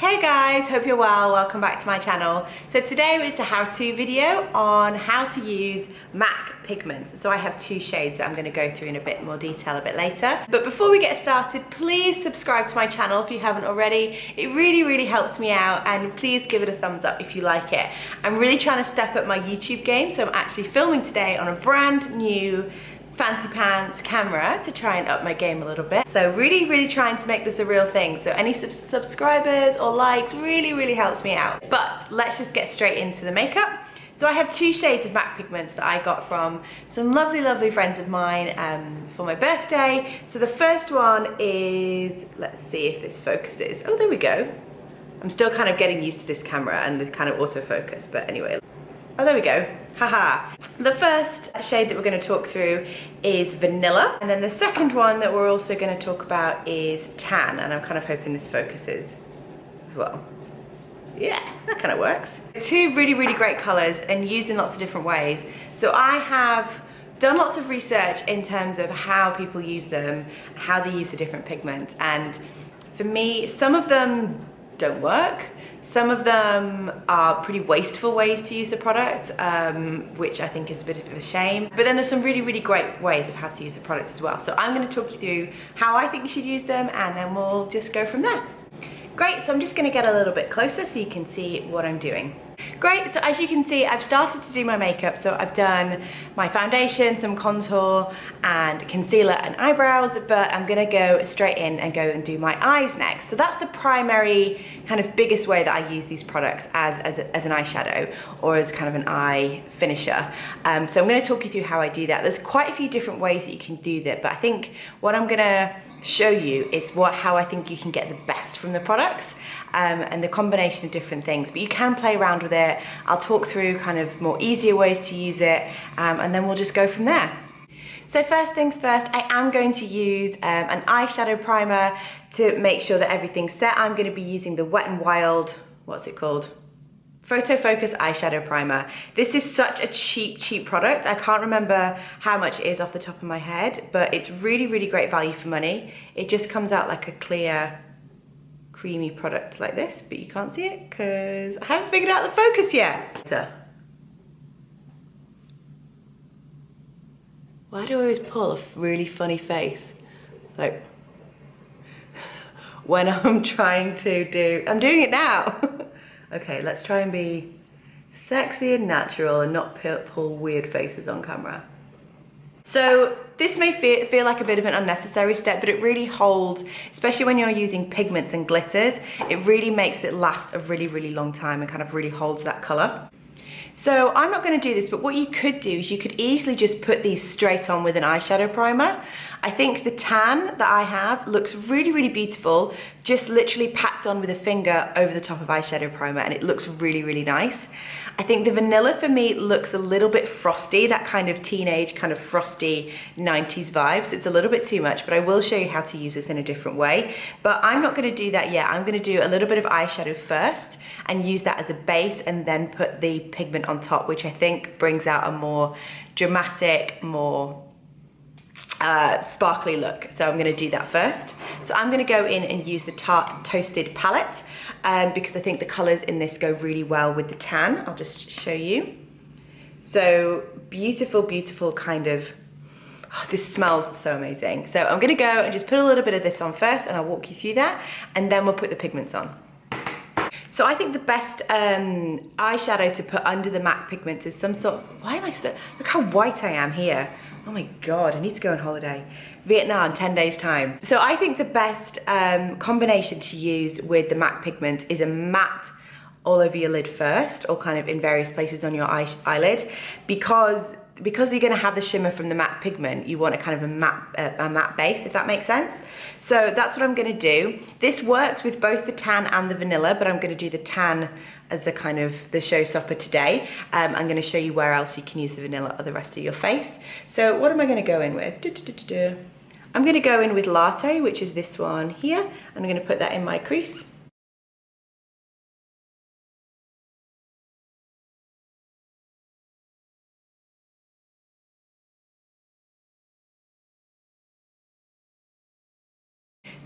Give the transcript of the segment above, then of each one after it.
Hey guys, hope you're well. Welcome back to my channel. So today it's a how-to video on how to use MAC pigments. So I have two shades that I'm going to go through in a bit more detail a bit later. But before we get started, please subscribe to my channel if you haven't already. It really helps me out, and please give it a thumbs up if you like it. I'm really trying to step up my YouTube game, so I'm actually filming today on a brand new fancy pants camera to try and up my game a little bit. So really trying to make this a real thing. So any subscribers or likes really helps me out. But let's just get straight into the makeup. So I have two shades of MAC pigments that I got from some lovely friends of mine for my birthday. So the first one is, let's see if this focuses. Oh, there we go. I'm still kind of getting used to this camera and the kind of autofocus, but anyway. Oh, there we go. Haha. The first shade that we're going to talk through is Vanilla, and then the second one that we're also going to talk about is Tan, and I'm kind of hoping this focuses as well. Yeah, that kind of works. Two really great colors and used in lots of different ways. So I have done lots of research in terms of how people use them, how they use the different pigments, and for me, some of them don't work. Some of them are pretty wasteful ways to use the product, which I think is a bit of a shame. But then there's some really great ways of how to use the product as well. So I'm going to talk you through how I think you should use them, and then we'll just go from there. Great, so I'm just going to get a little bit closer so you can see what I'm doing. Great, so as you can see, I've started to do my makeup. So I've done my foundation, some contour and concealer and eyebrows, but I'm gonna go straight in and go and do my eyes next. So that's the primary kind of biggest way that I use these products as an eyeshadow or as kind of an eye finisher. So I'm gonna talk you through how I do that. There's quite a few different ways that you can do that, but I think what I'm gonna show you is how I think you can get the best from the products. And the combination of different things, but you can play around with it. I'll talk through kind of more easier ways to use it, and then we'll just go from there. So first things first, I am going to use an eyeshadow primer to make sure that everything's set. I'm going to be using the Wet n Wild, what's it called? Photo Focus eyeshadow primer. This is such a cheap product. I can't remember how much it is off the top of my head, but it's really great value for money. It just comes out like a clear, creamy product like this, but you can't see it because I haven't figured out the focus yet. Why do I always pull a really funny face? Like, when I'm trying to do, I'm doing it now. Okay, let's try and be sexy and natural and not pull weird faces on camera. So this may feel like a bit of an unnecessary step, but it really holds, especially when you're using pigments and glitters, it really makes it last a really long time and kind of really holds that color. So I'm not going to do this, but what you could do is you could easily just put these straight on with an eyeshadow primer. I think the tan that I have looks really beautiful, just literally packed on with a finger over the top of eyeshadow primer, and it looks really nice. I think the vanilla for me looks a little bit frosty, that kind of teenage, kind of frosty 90s vibes. It's a little bit too much, but I will show you how to use this in a different way. But I'm not going to do that yet. I'm going to do a little bit of eyeshadow first and use that as a base, and then put the pigment on top, which I think brings out a more dramatic, more sparkly look. So I'm going to do that first. So I'm going to go in and use the Tarte Toasted palette because I think the colors in this go really well with the tan. I'll just show you. So beautiful kind of, oh, this smells so amazing. So I'm going to go and just put a little bit of this on first, and I'll walk you through that, and then we'll put the pigments on. So I think the best eyeshadow to put under the MAC pigments is some sort of, why am I so, look how white I am here. Oh my God, I need to go on holiday. Vietnam, 10 days time. So I think the best combination to use with the MAC pigment is a matte all over your lid first, or kind of in various places on your eyelid, because you're going to have the shimmer from the matte pigment, you want a kind of a matte base, if that makes sense. So that's what I'm going to do. This works with both the tan and the vanilla, but I'm going to do the tan as the kind of the showstopper today. I'm going to show you where else you can use the vanilla or the rest of your face. So what am I going to go in with? I'm going to go in with Latte, which is this one here. I'm going to put that in my crease.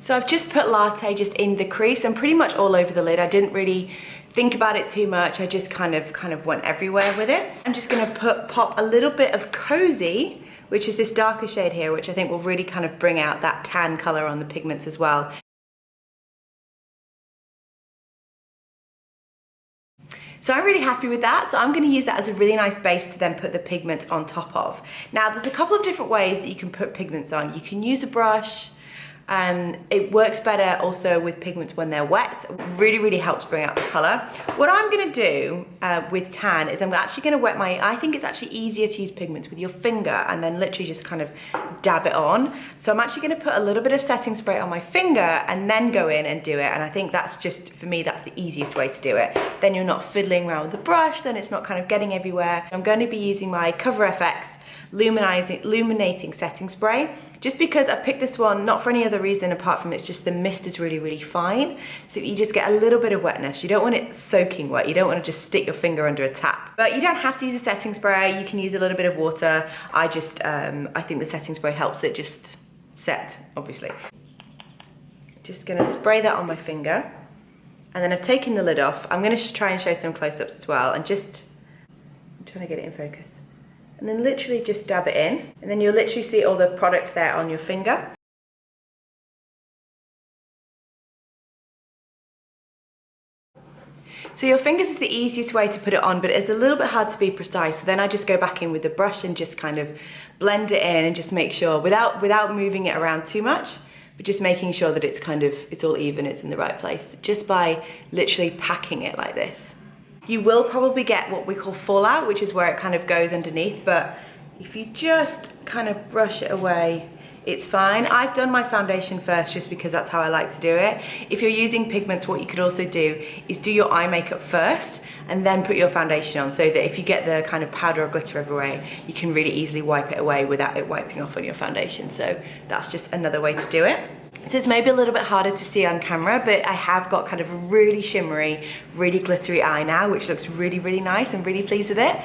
So I've just put Latte just in the crease and pretty much all over the lid. I didn't really think about it too much. I just kind of went everywhere with it. I'm just gonna pop a little bit of Cozy, which is this darker shade here, which I think will really kind of bring out that tan color on the pigments as well. So I'm really happy with that. So I'm going to use that as a really nice base to then put the pigments on top of. Now there's a couple of different ways that you can put pigments on. You can use a brush. It works better also with pigments when they're wet. Really, really helps bring out the color. What I'm gonna do with tan is I'm actually gonna wet I think it's actually easier to use pigments with your finger and then literally just kind of dab it on. So I'm actually gonna put a little bit of setting spray on my finger and then go in and do it. And I think that's just, for me, that's the easiest way to do it. Then you're not fiddling around with the brush, then it's not kind of getting everywhere. I'm going to be using my Cover FX illuminating setting spray, just because I picked this one not for any other reason apart from it's just the mist is really, really fine, so you just get a little bit of wetness. You don't want it soaking wet, you don't want to just stick your finger under a tap. But you don't have to use a setting spray, you can use a little bit of water. I think the setting spray helps it just set, obviously. Just gonna spray that on my finger, and then I've taken the lid off. I'm gonna try and show some close-ups as well, and I'm trying to get it in focus. And then literally just dab it in, and then you'll literally see all the products there on your finger. So your fingers is the easiest way to put it on, but it's a little bit hard to be precise. So then I just go back in with the brush and just kind of blend it in and just make sure, without moving it around too much, but just making sure that it's all even, it's in the right place, just by literally packing it like this. You will probably get what we call fallout, which is where it kind of goes underneath, but if you just kind of brush it away, it's fine. I've done my foundation first just because that's how I like to do it. If you're using pigments, what you could also do is do your eye makeup first and then put your foundation on, so that if you get the kind of powder or glitter everywhere, you can really easily wipe it away without it wiping off on your foundation. So that's just another way to do it. So it's maybe a little bit harder to see on camera, but I have got kind of a really shimmery, really glittery eye now, which looks really, really nice. I'm really pleased with it.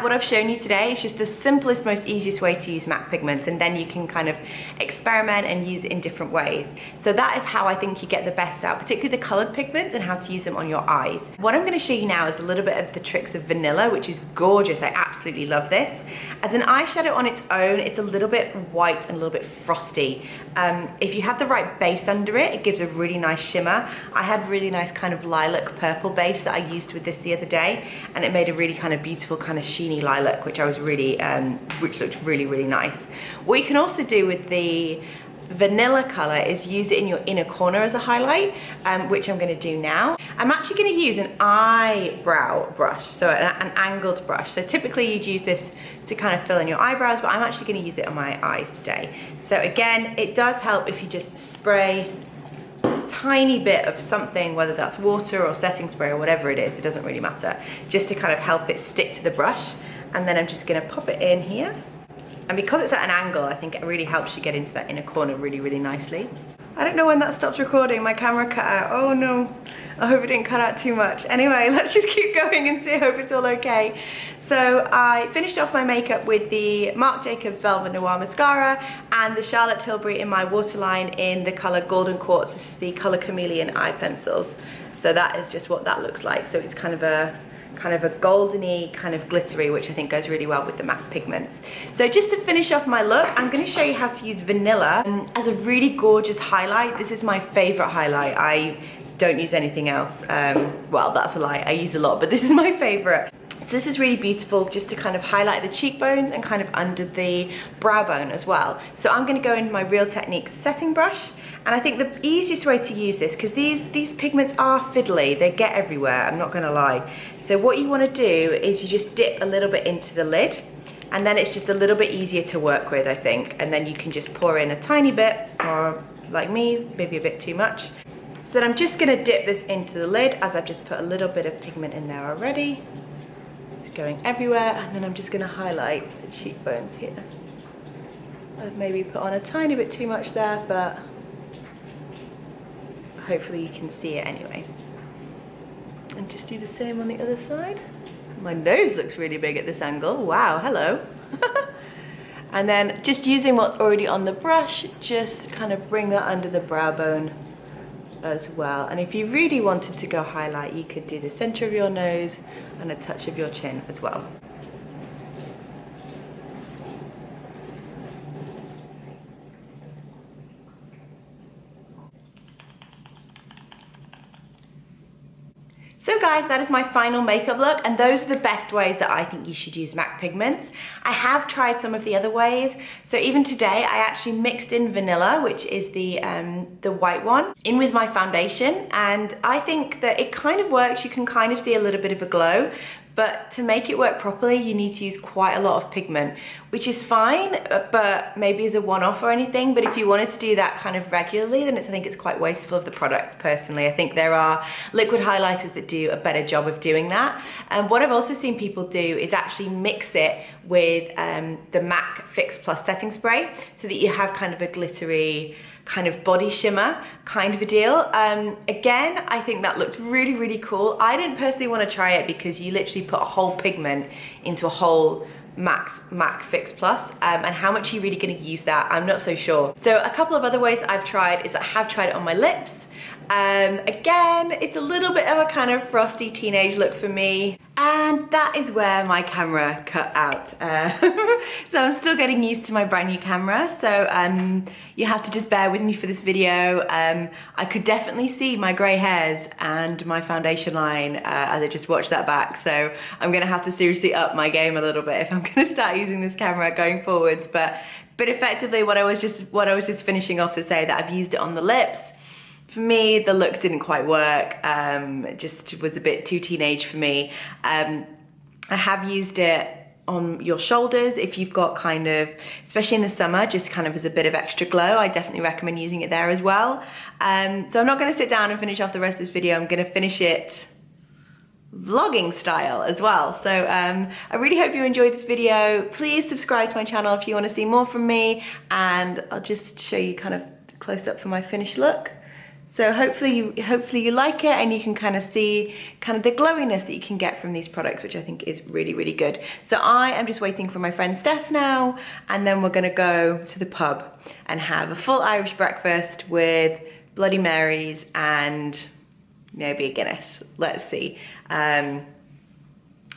What I've shown you today is just the simplest, most easiest way to use MAC pigments, and then you can kind of experiment and use it in different ways. So that is how I think you get the best out, particularly the colored pigments and how to use them on your eyes. What I'm gonna show you now is a little bit of the tricks of vanilla, which is gorgeous. I absolutely love this. As an eyeshadow on its own, it's a little bit white and a little bit frosty. If you have the right base under it, it gives a really nice shimmer. I had really nice kind of lilac purple base that I used with this the other day, and it made a really kind of beautiful kind of sheeny lilac, which I was really, which looked really, really nice. What you can also do with the vanilla color is use it in your inner corner as a highlight, which I'm going to do now. I'm actually going to use an eyebrow brush, so an angled brush. So typically you'd use this to kind of fill in your eyebrows, but I'm actually going to use it on my eyes today. So again, it does help if you just spray a tiny bit of something, whether that's water or setting spray or whatever it is, it doesn't really matter, just to kind of help it stick to the brush. And then I'm just going to pop it in here. And because it's at an angle, I think it really helps you get into that inner corner really, really nicely. I don't know when that stopped recording, my camera cut out. Oh no, I hope it didn't cut out too much. Anyway, let's just keep going and see, I hope it's all okay. So I finished off my makeup with the Marc Jacobs Velvet Noir Mascara and the Charlotte Tilbury in my waterline in the color Golden Quartz. This is the color Chameleon eye pencils. So that is just what that looks like. So it's kind of a goldeny, kind of glittery, which I think goes really well with the MAC pigments. So just to finish off my look, I'm going to show you how to use vanilla as a really gorgeous highlight. This is my favorite highlight. I don't use anything else. Well, that's a lie. I use a lot, but this is my favorite. So this is really beautiful just to kind of highlight the cheekbones and kind of under the brow bone as well. So I'm going to go in my Real Techniques setting brush, and I think the easiest way to use this, because these pigments are fiddly, they get everywhere, I'm not going to lie. So what you want to do is you just dip a little bit into the lid, and then it's just a little bit easier to work with, I think. And then you can just pour in a tiny bit, or like me, maybe a bit too much. So then I'm just going to dip this into the lid, as I've just put a little bit of pigment in there already. Going everywhere, and then I'm just going to highlight the cheekbones here. I've maybe put on a tiny bit too much there, but hopefully you can see it anyway. And just do the same on the other side. My nose looks really big at this angle. Wow, hello. And then just using what's already on the brush, just kind of bring that under the brow bone as well. And if you really wanted to go highlight, you could do the center of your nose and a touch of your chin as well. So guys, that is my final makeup look, and those are the best ways that I think you should use MAC pigments. I have tried some of the other ways. So even today, I actually mixed in vanilla, which is the white one, in with my foundation, and I think that it kind of works. You can kind of see a little bit of a glow, but to make it work properly, you need to use quite a lot of pigment, which is fine, but maybe as a one-off or anything. But if you wanted to do that kind of regularly, then I think it's quite wasteful of the product, personally. I think there are liquid highlighters that do a better job of doing that. And what I've also seen people do is actually mix it with the MAC Fix Plus setting spray, so that you have kind of a glittery, kind of body shimmer kind of a deal. Again, I think that looked really, really cool. I didn't personally want to try it because you literally put a whole pigment into a whole MAC Fix Plus, and how much you're really going to use that, I'm not so sure. So a couple of other ways I've tried is that I have tried it on my lips. Again, it's a little bit of a kind of frosty teenage look for me, and that is where my camera cut out. So I'm still getting used to my brand new camera, so you have to just bear with me for this video. I could definitely see my grey hairs and my foundation line as I just watched that back, so I'm gonna have to seriously up my game a little bit if I'm gonna start using this camera going forwards. But effectively, what I was just finishing off to say, that I've used it on the lips. For me, the look didn't quite work. It just was a bit too teenage for me. I have used it on your shoulders if you've got kind of, especially in the summer, just kind of as a bit of extra glow. I definitely recommend using it there as well. So I'm not gonna sit down and finish off the rest of this video. I'm gonna finish it vlogging style as well. So I really hope you enjoyed this video. Please subscribe to my channel if you wanna see more from me, and I'll just show you kind of close up for my finished look. So hopefully you like it, and you can kind of see kind of the glowiness that you can get from these products, which I think is really, really good. So I am just waiting for my friend Steph now, and then we're gonna go to the pub and have a full Irish breakfast with Bloody Marys and maybe a Guinness. Let's see.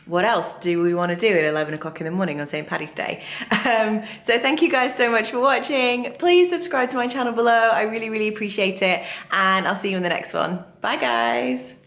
What else do we want to do at 11 o'clock in the morning on St. Paddy's Day? So thank you guys so much for watching. Please subscribe to my channel below. I really, really appreciate it. And I'll see you in the next one. Bye guys.